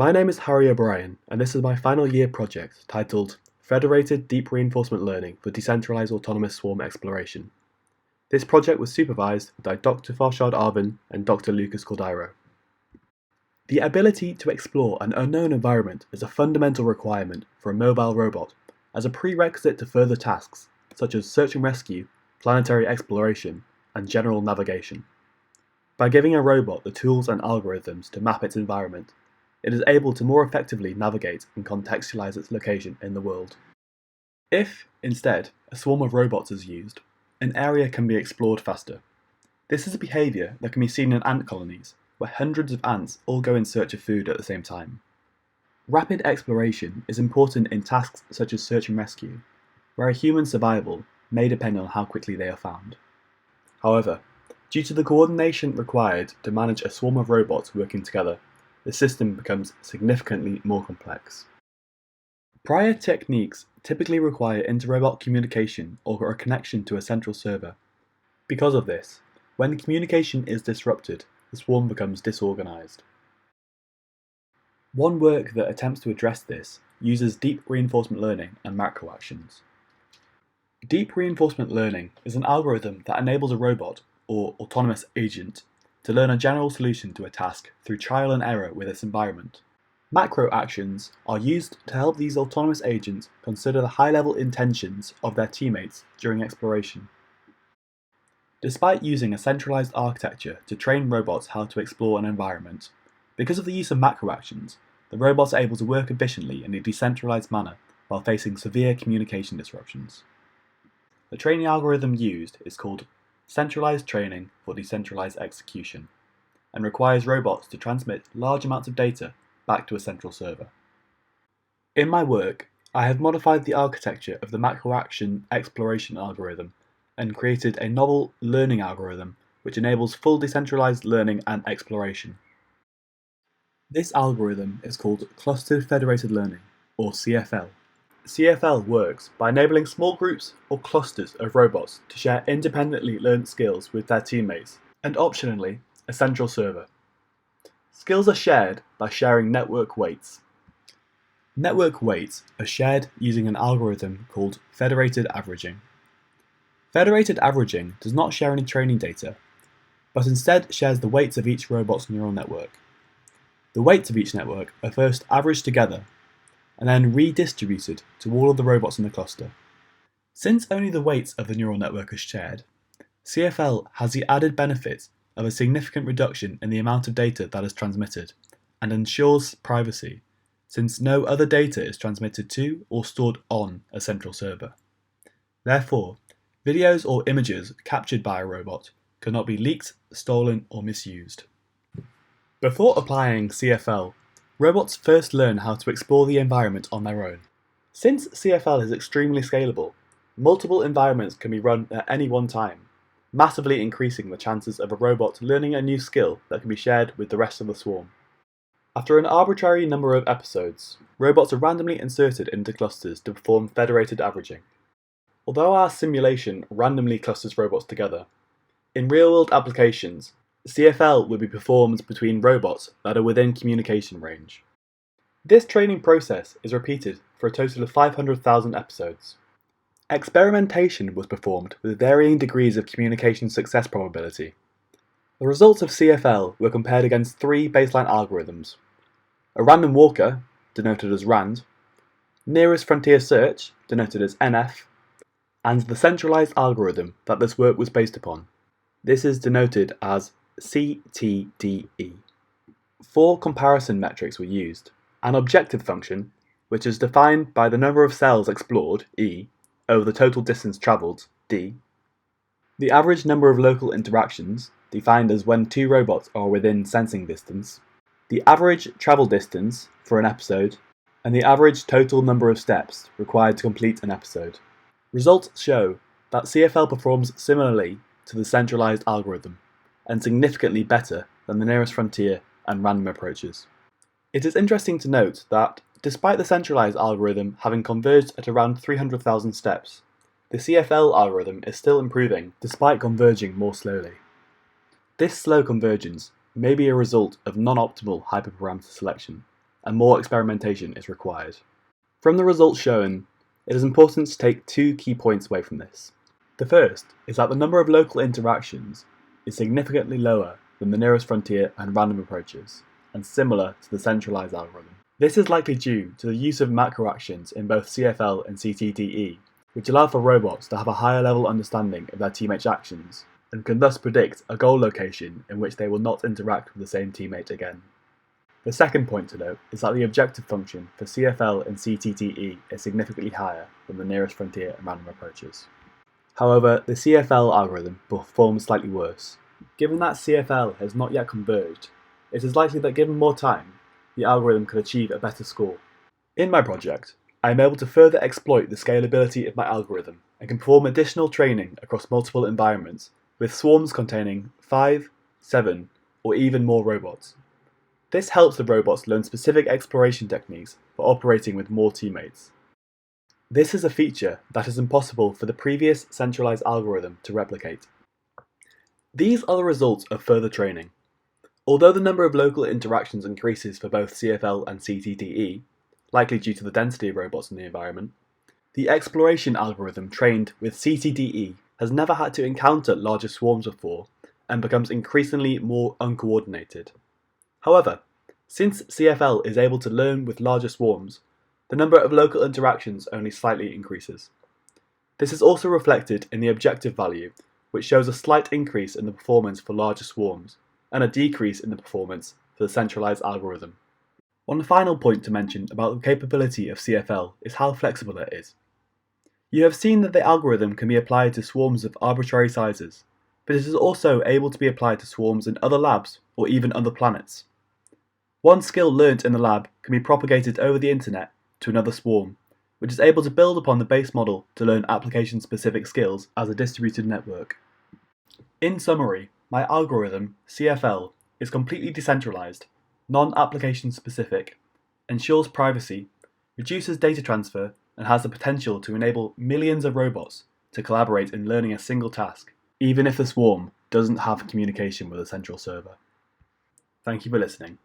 My name is Harry O'Brien, and this is my final year project titled Federated Deep Reinforcement Learning for Decentralized Autonomous Swarm Exploration. This project was supervised by Dr. Farshad Arvin and Dr. Lucas Cordeiro. The ability to explore an unknown environment is a fundamental requirement for a mobile robot as a prerequisite to further tasks such as search and rescue, planetary exploration, and general navigation. By giving a robot the tools and algorithms to map its environment, it is able to more effectively navigate and contextualize its location in the world. If, instead, a swarm of robots is used, an area can be explored faster. This is a behavior that can be seen in ant colonies, where hundreds of ants all go in search of food at the same time. Rapid exploration is important in tasks such as search and rescue, where a human's survival may depend on how quickly they are found. However, due to the coordination required to manage a swarm of robots working together, the system becomes significantly more complex. Prior techniques typically require inter-robot communication or a connection to a central server. Because of this, when communication is disrupted, the swarm becomes disorganized. One work that attempts to address this uses deep reinforcement learning and macro actions. Deep reinforcement learning is an algorithm that enables a robot, or autonomous agent, to learn a general solution to a task through trial and error with its environment. Macro actions are used to help these autonomous agents consider the high-level intentions of their teammates during exploration. Despite using a centralized architecture to train robots how to explore an environment, because of the use of macro actions, the robots are able to work efficiently in a decentralized manner while facing severe communication disruptions. The training algorithm used is called Centralized Training for Decentralized Execution, and requires robots to transmit large amounts of data back to a central server. In my work, I have modified the architecture of the macro action exploration algorithm and created a novel learning algorithm which enables full decentralized learning and exploration. This algorithm is called Clustered Federated Learning, or CFL. CFL works by enabling small groups or clusters of robots to share independently learned skills with their teammates, and optionally, a central server. Skills are shared by sharing network weights. Network weights are shared using an algorithm called federated averaging. Federated averaging does not share any training data, but instead shares the weights of each robot's neural network. The weights of each network are first averaged together and then redistributed to all of the robots in the cluster. Since only the weights of the neural network are shared, CFL has the added benefit of a significant reduction in the amount of data that is transmitted, and ensures privacy, since no other data is transmitted to or stored on a central server. Therefore, videos or images captured by a robot cannot be leaked, stolen, or misused. Before applying CFL, robots first learn how to explore the environment on their own. Since CFL is extremely scalable, multiple environments can be run at any one time, massively increasing the chances of a robot learning a new skill that can be shared with the rest of the swarm. After an arbitrary number of episodes, robots are randomly inserted into clusters to perform federated averaging. Although our simulation randomly clusters robots together, in real-world applications, CFL will be performed between robots that are within communication range. This training process is repeated for a total of 500,000 episodes. Experimentation was performed with varying degrees of communication success probability. The results of CFL were compared against three baseline algorithms: a random walker, denoted as RAND, nearest frontier search, denoted as NF, and the centralized algorithm that this work was based upon. This is denoted as CTDE. Four comparison metrics were used: an objective function, which is defined by the number of cells explored, E, over the total distance travelled, D; the average number of local interactions, defined as when two robots are within sensing distance; the average travel distance for an episode; and the average total number of steps required to complete an episode. Results show that CFL performs similarly to the centralized algorithm, and significantly better than the nearest frontier and random approaches. It is interesting to note that, despite the centralized algorithm having converged at around 300,000 steps, the CFL algorithm is still improving despite converging more slowly. This slow convergence may be a result of non-optimal hyperparameter selection, and more experimentation is required. From the results shown, it is important to take two key points away from this. The first is that the number of local interactions is significantly lower than the nearest frontier and random approaches, and similar to the centralized algorithm. This is likely due to the use of macro actions in both CFL and CTDE, which allow for robots to have a higher level understanding of their teammates' actions, and can thus predict a goal location in which they will not interact with the same teammate again. The second point to note is that the objective function for CFL and CTDE is significantly higher than the nearest frontier and random approaches. However, the CFL algorithm performs slightly worse. Given that CFL has not yet converged, it is likely that given more time, the algorithm could achieve a better score. In my project, I am able to further exploit the scalability of my algorithm and can perform additional training across multiple environments with swarms containing 5, 7, or even more robots. This helps the robots learn specific exploration techniques for operating with more teammates. This is a feature that is impossible for the previous centralized algorithm to replicate. These are the results of further training. Although the number of local interactions increases for both CFL and CTDE, likely due to the density of robots in the environment, the exploration algorithm trained with CTDE has never had to encounter larger swarms before and becomes increasingly more uncoordinated. However, since CFL is able to learn with larger swarms, the number of local interactions only slightly increases. This is also reflected in the objective value, which shows a slight increase in the performance for larger swarms, and a decrease in the performance for the centralized algorithm. One final point to mention about the capability of CFL is how flexible it is. You have seen that the algorithm can be applied to swarms of arbitrary sizes, but it is also able to be applied to swarms in other labs or even other planets. One skill learnt in the lab can be propagated over the internet to another swarm, which is able to build upon the base model to learn application-specific skills as a distributed network. In summary, my algorithm, CFL, is completely decentralized, non-application specific, ensures privacy, reduces data transfer, and has the potential to enable millions of robots to collaborate in learning a single task, even if the swarm doesn't have communication with a central server. Thank you for listening.